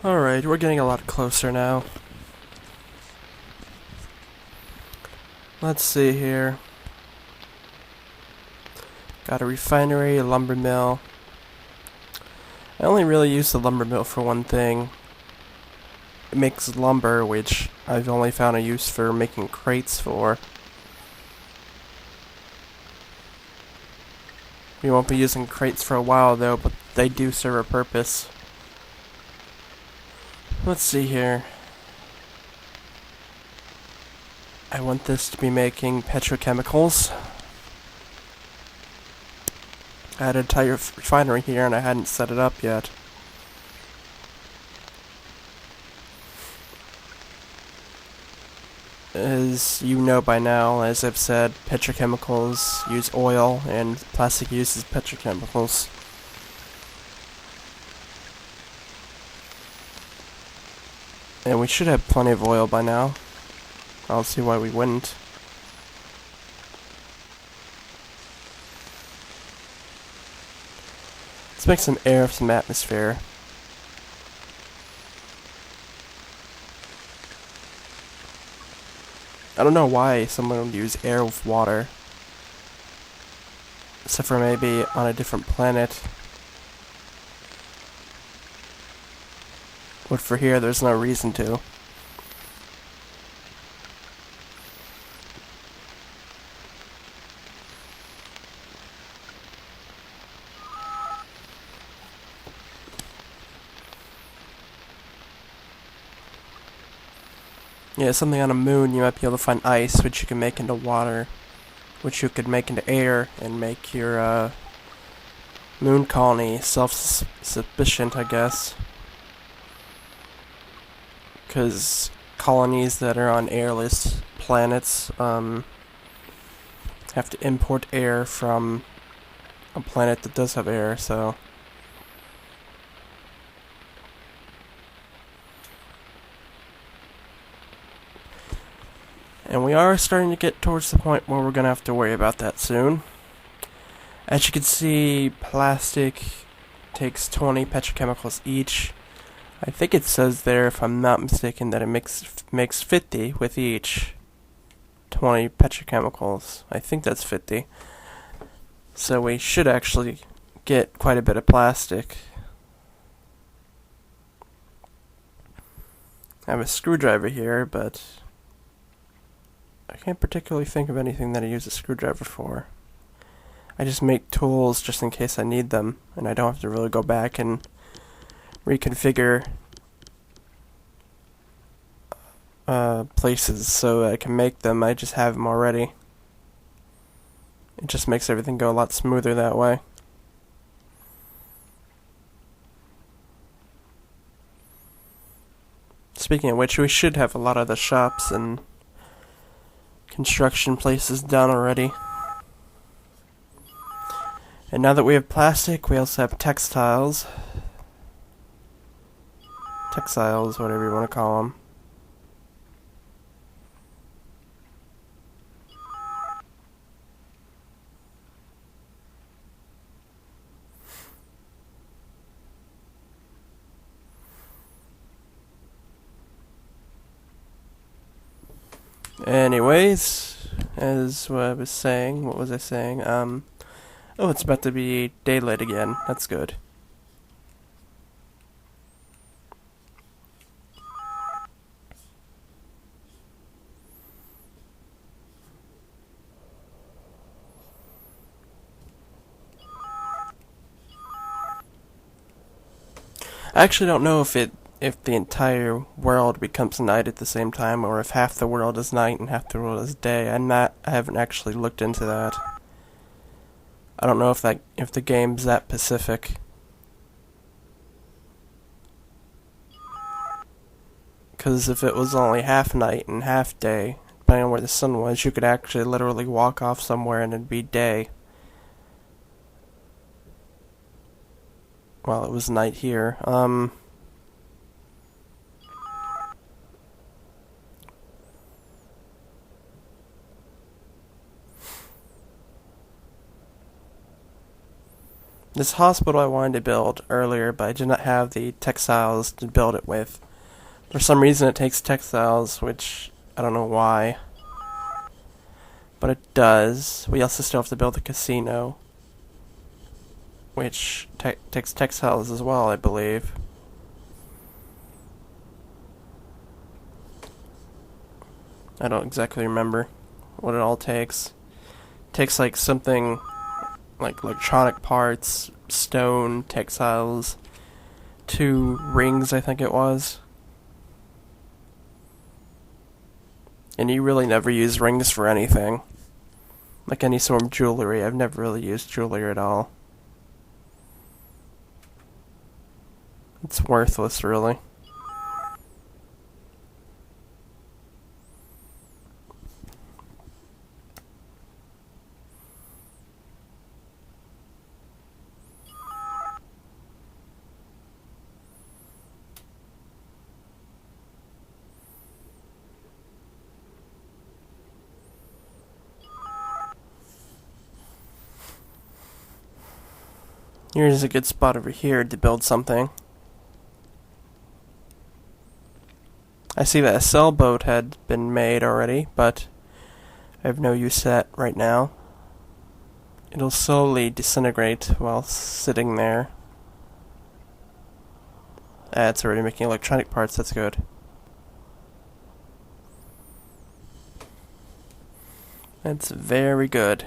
Alright, we're getting a lot closer now. Let's see here. Got a refinery, a lumber mill. I only really use the lumber mill for one thing. It makes lumber, which I've only found a use for making crates for. We won't be using crates for a while though, but they do serve a purpose. Let's see here. I want this to be making petrochemicals. I had an entire refinery here and I hadn't set it up yet. As you know by now, as I've said, petrochemicals use oil and plastic uses petrochemicals. And we should have plenty of oil by now. I don't see why we wouldn't. Let's make some air, some atmosphere. I don't know why someone would use air with water. Except for maybe on a different planet. But for here, there's no reason to. Yeah, something on a moon, you might be able to find ice, which you can make into water, which you could make into air, and make your moon colony self-sufficient, I guess. Because colonies that are on airless planets have to import air from a planet that does have air, so... And we are starting to get towards the point where we're going to have to worry about that soon. As you can see, plastic takes 20 petrochemicals each. I think it says there, if I'm not mistaken, that it makes 50 with each 20 petrochemicals. I think that's 50. So we should actually get quite a bit of plastic. I have a screwdriver here, but I can't particularly think of anything that I use a screwdriver for. I just make tools just in case I need them, and I don't have to really go back and reconfigure places so I can make them. I just have them already. It just makes everything go a lot smoother that way. Speaking of which, we should have a lot of the shops and construction places done already. And now that we have plastic, we also have textiles. Textiles, whatever you want to call them. Anyways, as what I was saying, what was I saying? Oh, it's about to be daylight again. That's good. I actually don't know if the entire world becomes night at the same time, or if half the world is night and half the world is day. I haven't actually looked into that. I don't know if the game's that specific. Because if it was only half night and half day, depending on where the sun was, you could actually literally walk off somewhere and it'd be day while it was night here. This hospital I wanted to build earlier, but I did not have the textiles to build it with. For some reason it takes textiles, which I don't know why. But it does. We also still have to build the casino, which takes textiles as well, I believe. I don't exactly remember what it all takes. It takes like something like electronic parts, stone, textiles, 2 rings I think it was. And you really never use rings for anything. Like any sort of jewelry, I've never really used jewelry at all. It's worthless, really. Here's a good spot over here to build something. I see that a sailboat had been made already, but I have no use for that right now. It'll slowly disintegrate while sitting there. It's already making electronic parts, that's good. That's very good.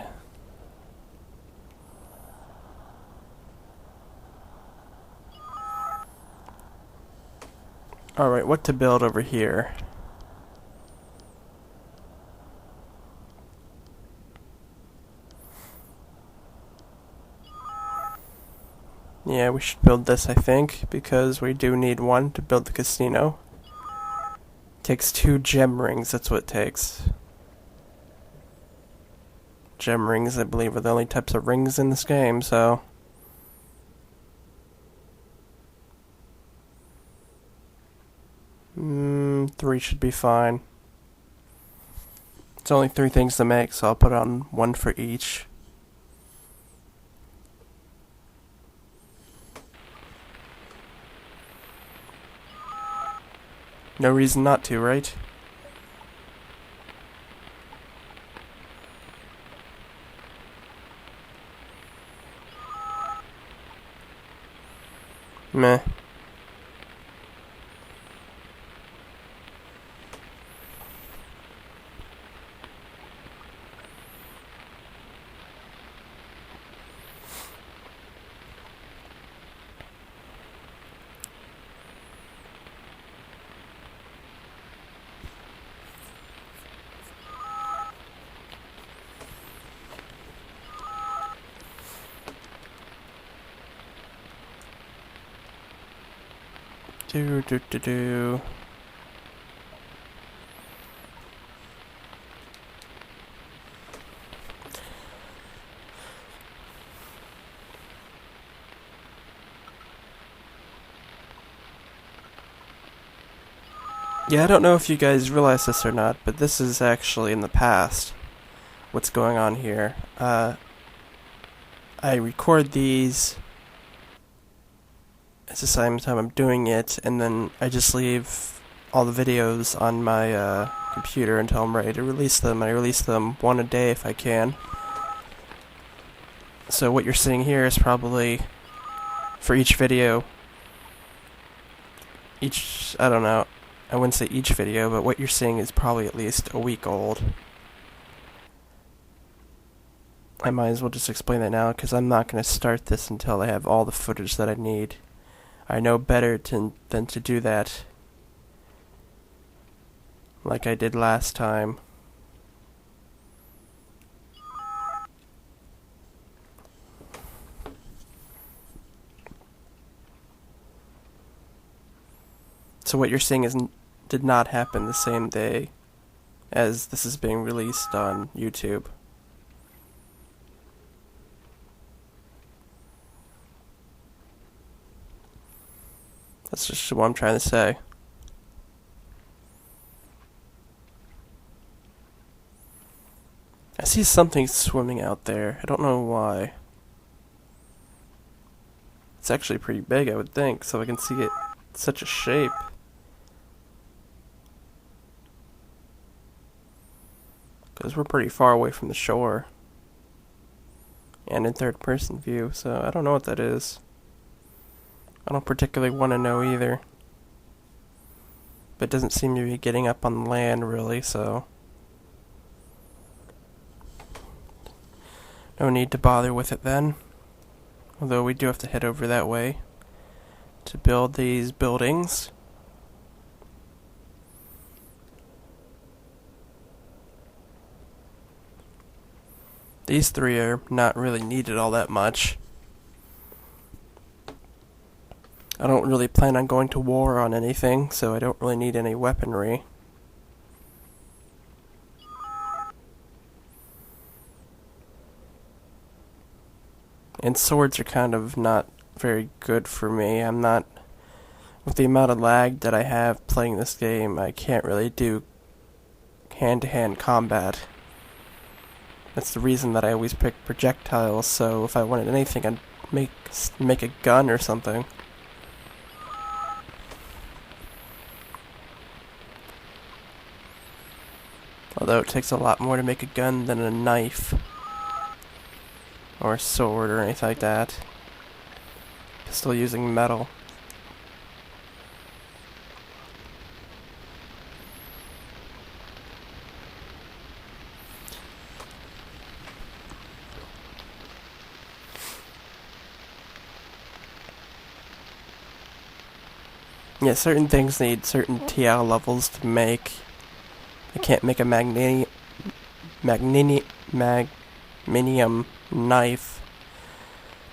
Alright, what to build over here? Yeah, we should build this, I think, because we do need one to build the casino. Takes 2 gem rings, that's what it takes. Gem rings, I believe, are the only types of rings in this game, so... 3 should be fine. It's only 3 things to make, so I'll put on 1 for each. No reason not to, right? Meh. Do. Yeah, I don't know if you guys realize this or not, but this is actually in the past. What's going on here? I record these at the same time I'm doing it, and then I just leave all the videos on my computer until I'm ready to release them. I release them 1 a day if I can. So what you're seeing here is probably for each video. I don't know, I wouldn't say each video, but what you're seeing is probably at least a week old. I might as well just explain that now, because I'm not going to start this until I have all the footage that I need. I know better than to do that like I did last time. So what you're seeing did not happen the same day as this is being released on YouTube. That's just what I'm trying to say. I see something swimming out there. I don't know why. It's actually pretty big, I would think, so I can see it in such a shape. Because we're pretty far away from the shore. And in third person view, so I don't know what that is. I don't particularly want to know either. But it doesn't seem to be getting up on land really, so no need to bother with it then. Although we do have to head over that way to build these buildings. These three are not really needed all that much. I don't really plan on going to war on anything, so I don't really need any weaponry. And swords are kind of not very good for me. I'm not... With the amount of lag that I have playing this game, I can't really do hand-to-hand combat. That's the reason that I always pick projectiles, so if I wanted anything, I'd make a gun or something. Although it takes a lot more to make a gun than a knife. Or a sword or anything like that. Still using metal. Yeah, certain things need certain TL levels to make. I can't make a magnesium knife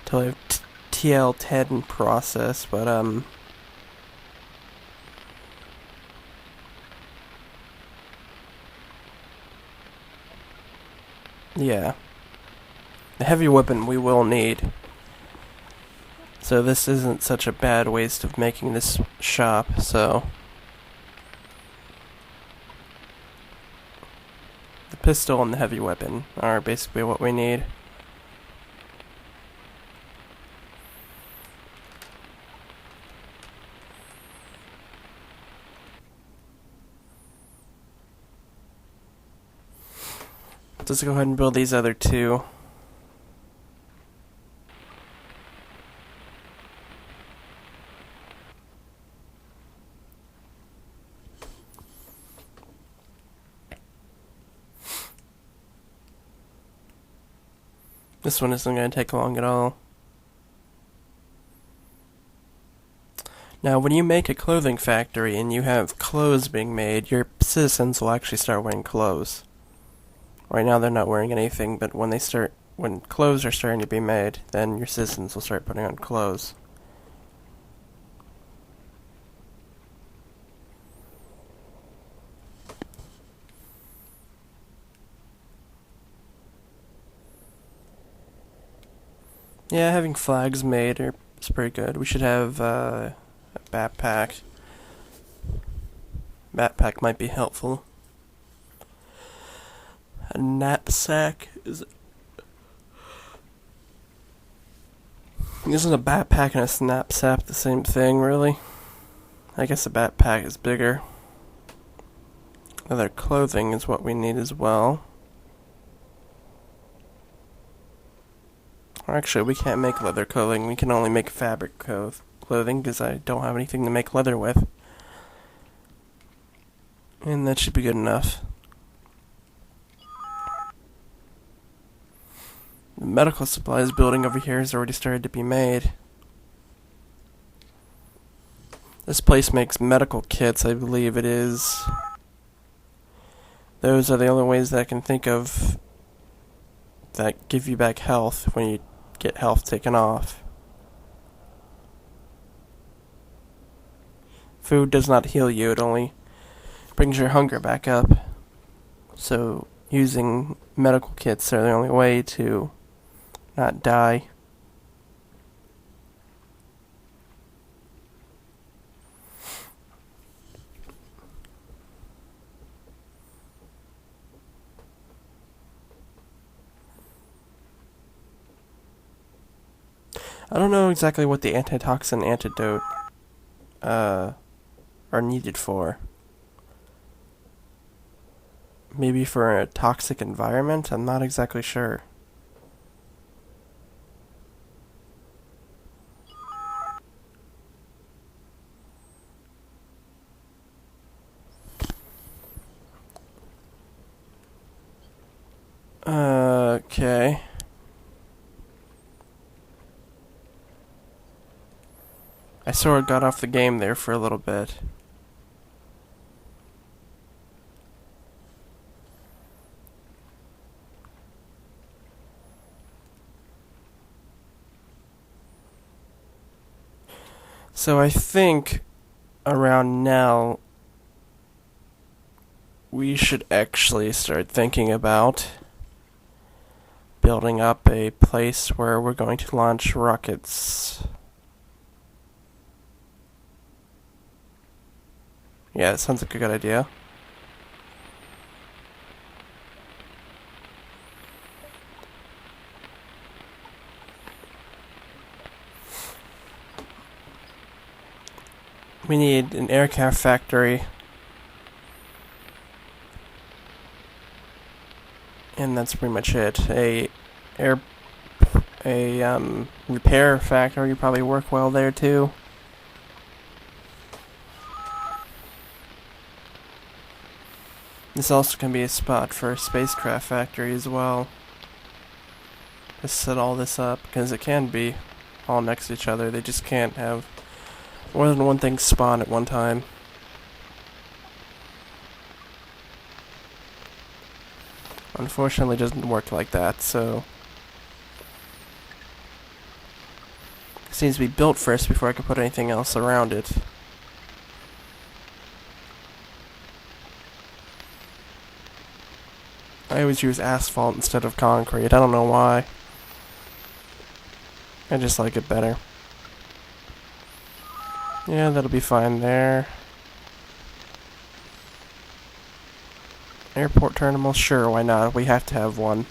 till I have TL10 process, but yeah. The heavy weapon we will need. So this isn't such a bad waste of making this shop, so... The pistol and the heavy weapon are basically what we need. Let's go ahead and build these other two. This one isn't going to take long at all. Now, when you make a clothing factory and you have clothes being made, your citizens will actually start wearing clothes. Right now they're not wearing anything, but when clothes are starting to be made, then your citizens will start putting on clothes. Yeah, having flags made is pretty good. We should have a backpack. Backpack might be helpful. A knapsack isn't a backpack and a knapsack the same thing, really? I guess a backpack is bigger. Other clothing is what we need as well. Or actually, we can't make leather clothing. We can only make fabric clothing because I don't have anything to make leather with. And that should be good enough. The medical supplies building over here has already started to be made. This place makes medical kits, I believe it is. Those are the only ways that I can think of that give you back health when you get health taken off. Food does not heal you, it only brings your hunger back up. So using medical kits are the only way to not die. I don't know exactly what the antitoxin antidote are needed for. Maybe for a toxic environment? I'm not exactly sure. Okay. I sort of got off the game there for a little bit. So I think around now we should actually start thinking about building up a place where we're going to launch rockets. Yeah, that sounds like a good idea. We need an aircraft factory. And that's pretty much it. A repair factory would probably work well there too. This also can be a spot for a spacecraft factory as well. Just set all this up, because it can be all next to each other. They just can't have more than one thing spawn at one time. Unfortunately, it doesn't work like that, so it needs to be built first before I can put anything else around it. I always use asphalt instead of concrete. I don't know why. I just like it better. Yeah, that'll be fine there. Airport terminal, sure, why not? We have to have one.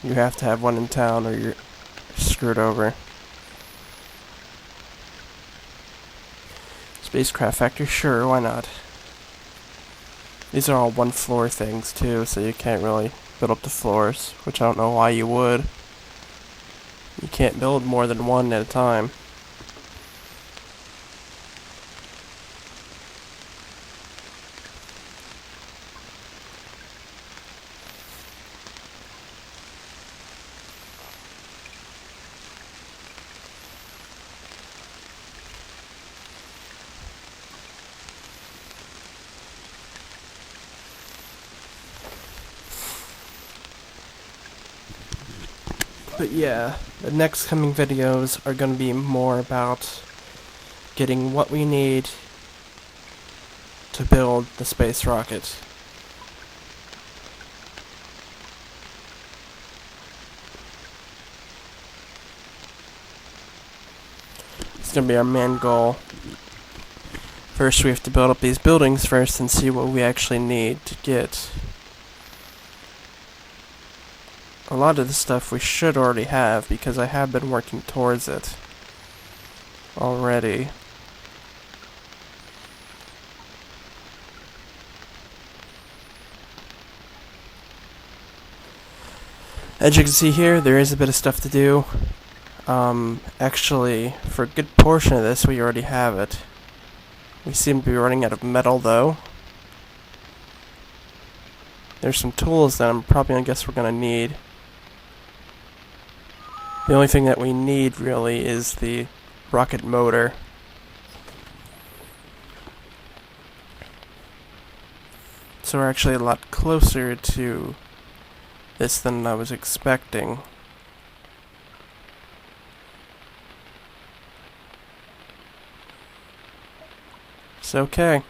You have to have one in town or you're screwed over. Spacecraft factory, sure, why not? These are all one floor things too, so you can't really build up the floors, which I don't know why you would. You can't build more than one at a time. But yeah, the next coming videos are going to be more about getting what we need to build the space rocket. It's going to be our main goal. First we have to build up these buildings first and see what we actually need to get. A lot of the stuff we should already have because I have been working towards it already. As you can see here, there is a bit of stuff to do. Actually, for a good portion of this, we already have it. We seem to be running out of metal, though. There's some tools that I'm probably gonna guess we're gonna need. The only thing that we need, really, is the rocket motor. So we're actually a lot closer to this than I was expecting. It's okay.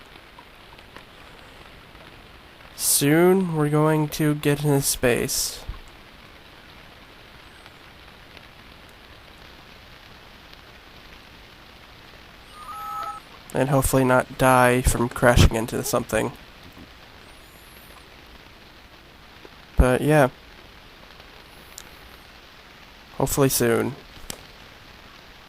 Soon we're going to get into space. And hopefully not die from crashing into something. But yeah. Hopefully soon.